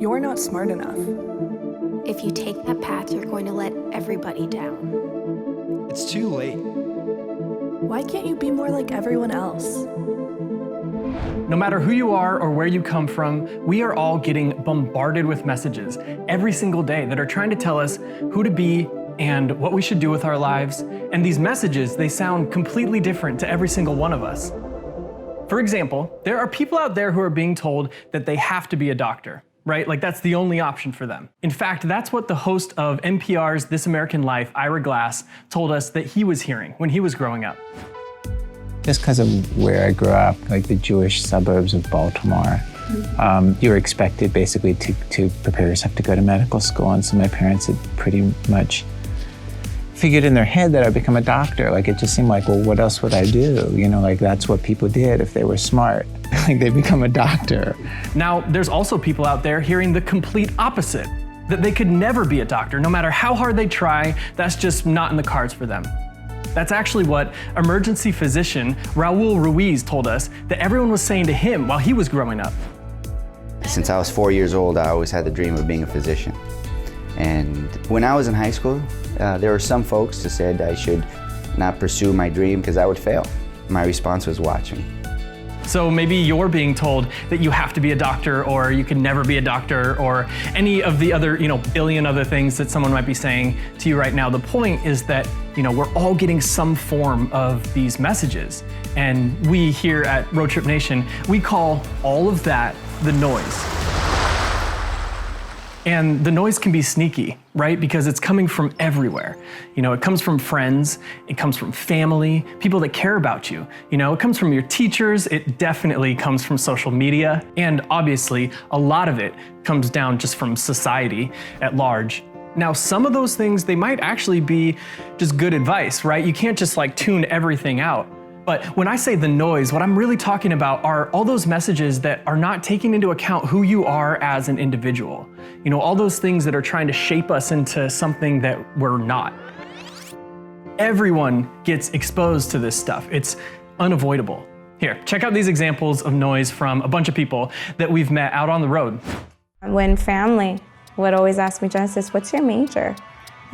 You're not smart enough. If you take that path, you're going to let everybody down. It's too late. Why can't you be more like everyone else? No matter who you are or where you come from, we are all getting bombarded with messages every single day that are trying to tell us who to be and what we should do with our lives. And these messages, they sound completely different to every single one of us. For example, there are people out there who are being told that they have to be a doctor, right? Like that's the only option for them. In fact, that's what the host of NPR's This American Life, Ira Glass, told us that he was hearing when he was growing up. Just because of where I grew up, like the Jewish suburbs of Baltimore, you were expected basically to prepare yourself to go to medical school. And so my parents had pretty much figured in their head that I'd become a doctor. Like it just seemed like, well, what else would I do? You know, like that's what people did if they were smart. Like they become a doctor. Now, there's also people out there hearing the complete opposite, that they could never be a doctor. No matter how hard they try, that's just not in the cards for them. That's actually what emergency physician Raul Ruiz told us that everyone was saying to him while he was growing up. Since I was 4 years old, I always had the dream of being a physician. And when I was in high school, there were some folks that said I should not pursue my dream because I would fail. My response was watching. So maybe you're being told that you have to be a doctor, or you can never be a doctor, or any of the other, billion other things that someone might be saying to you right now. The point is that, we're all getting some form of these messages. And we here at Road Trip Nation, we call all of that the noise. And the noise can be sneaky, right? Because it's coming from everywhere. It comes from friends, it comes from family, people that care about you. It comes from your teachers, it definitely comes from social media, and obviously a lot of it comes down just from society at large. Now, some of those things, they might actually be just good advice, right? You can't just tune everything out. But when I say the noise, what I'm really talking about are all those messages that are not taking into account who you are as an individual. All those things that are trying to shape us into something that we're not. Everyone gets exposed to this stuff. It's unavoidable. Here, check out these examples of noise from a bunch of people that we've met out on the road. When family would always ask me, Genesis, what's your major?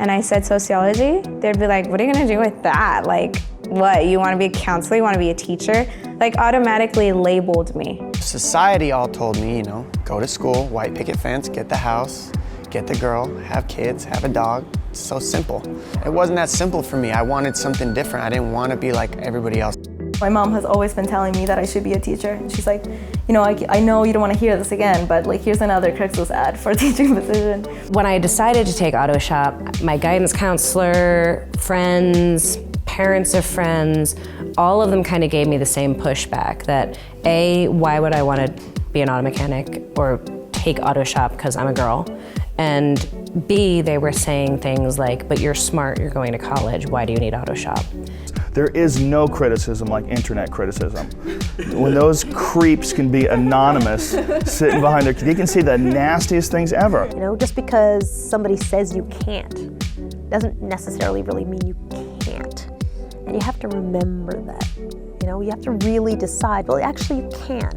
And I said sociology, they'd be like, what are you gonna do with that? Like, what, you wanna be a counselor, you wanna be a teacher? Like, automatically labeled me. Society all told me, go to school, white picket fence, get the house, get the girl, have kids, have a dog. It's so simple. It wasn't that simple for me. I wanted something different. I didn't want to be like everybody else. My mom has always been telling me that I should be a teacher. And she's like, I know you don't want to hear this again, but here's another Craigslist ad for a teaching position. When I decided to take auto shop, my guidance counselor, friends, parents of friends, all of them kind of gave me the same pushback that A, why would I want to be an auto mechanic or take auto shop because I'm a girl? And B, they were saying things like, but you're smart, you're going to college, why do you need auto shop? There is no criticism like internet criticism. When those creeps can be anonymous, sitting behind their, they can say the nastiest things ever. Just because somebody says you can't doesn't necessarily really mean you can't. And you have to remember that. You have to really decide, well, actually you can.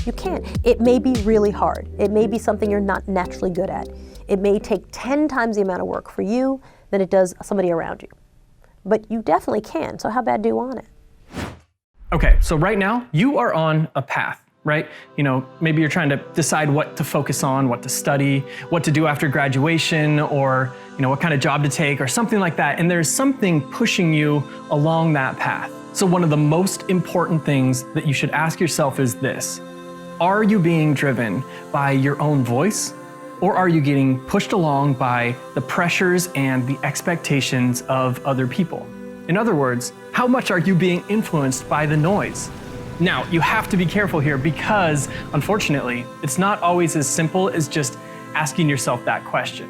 You can. It may be really hard. It may be something you're not naturally good at. It may take 10 times the amount of work for you than it does somebody around you. But you definitely can, so how bad do you want it? Okay, so right now, you are on a path, right? Maybe you're trying to decide what to focus on, what to study, what to do after graduation, or what kind of job to take, or something like that. And there's something pushing you along that path. So one of the most important things that you should ask yourself is this: are you being driven by your own voice? Or are you getting pushed along by the pressures and the expectations of other people? In other words, how much are you being influenced by the noise? Now, you have to be careful here because, unfortunately, it's not always as simple as just asking yourself that question.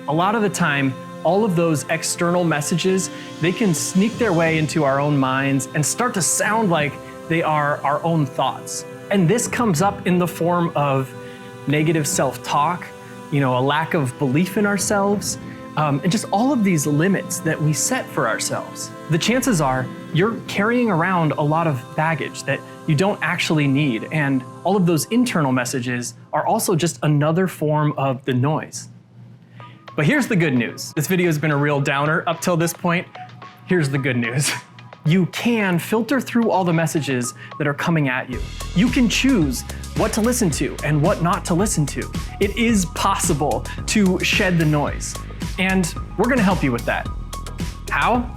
A lot of the time, all of those external messages, they can sneak their way into our own minds and start to sound like they are our own thoughts. And this comes up in the form of negative self-talk, a lack of belief in ourselves, and just all of these limits that we set for ourselves. The chances are you're carrying around a lot of baggage that you don't actually need. And all of those internal messages are also just another form of the noise. But here's the good news. This video has been a real downer up till this point. Here's the good news. You can filter through all the messages that are coming at you. You can choose what to listen to and what not to listen to. It is possible to shed the noise. And we're gonna help you with that. How?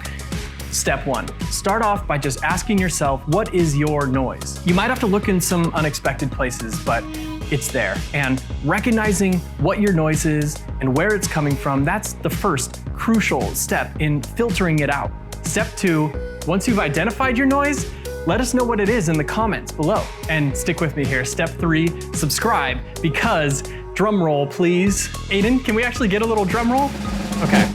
Step 1, start off by just asking yourself, what is your noise? You might have to look in some unexpected places, but it's there. And recognizing what your noise is and where it's coming from, that's the first crucial step in filtering it out. Step 2, once you've identified your noise, let us know what it is in the comments below. And stick with me here. Step 3, subscribe, because drum roll, please. Aiden, can we actually get a little drum roll? Okay.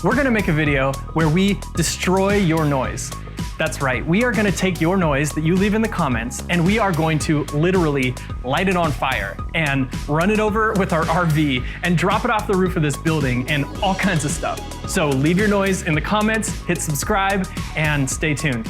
We're gonna make a video where we destroy your noise. That's right, we are gonna take your noise that you leave in the comments and we are going to literally light it on fire and run it over with our RV and drop it off the roof of this building and all kinds of stuff. So leave your noise in the comments, hit subscribe, and stay tuned.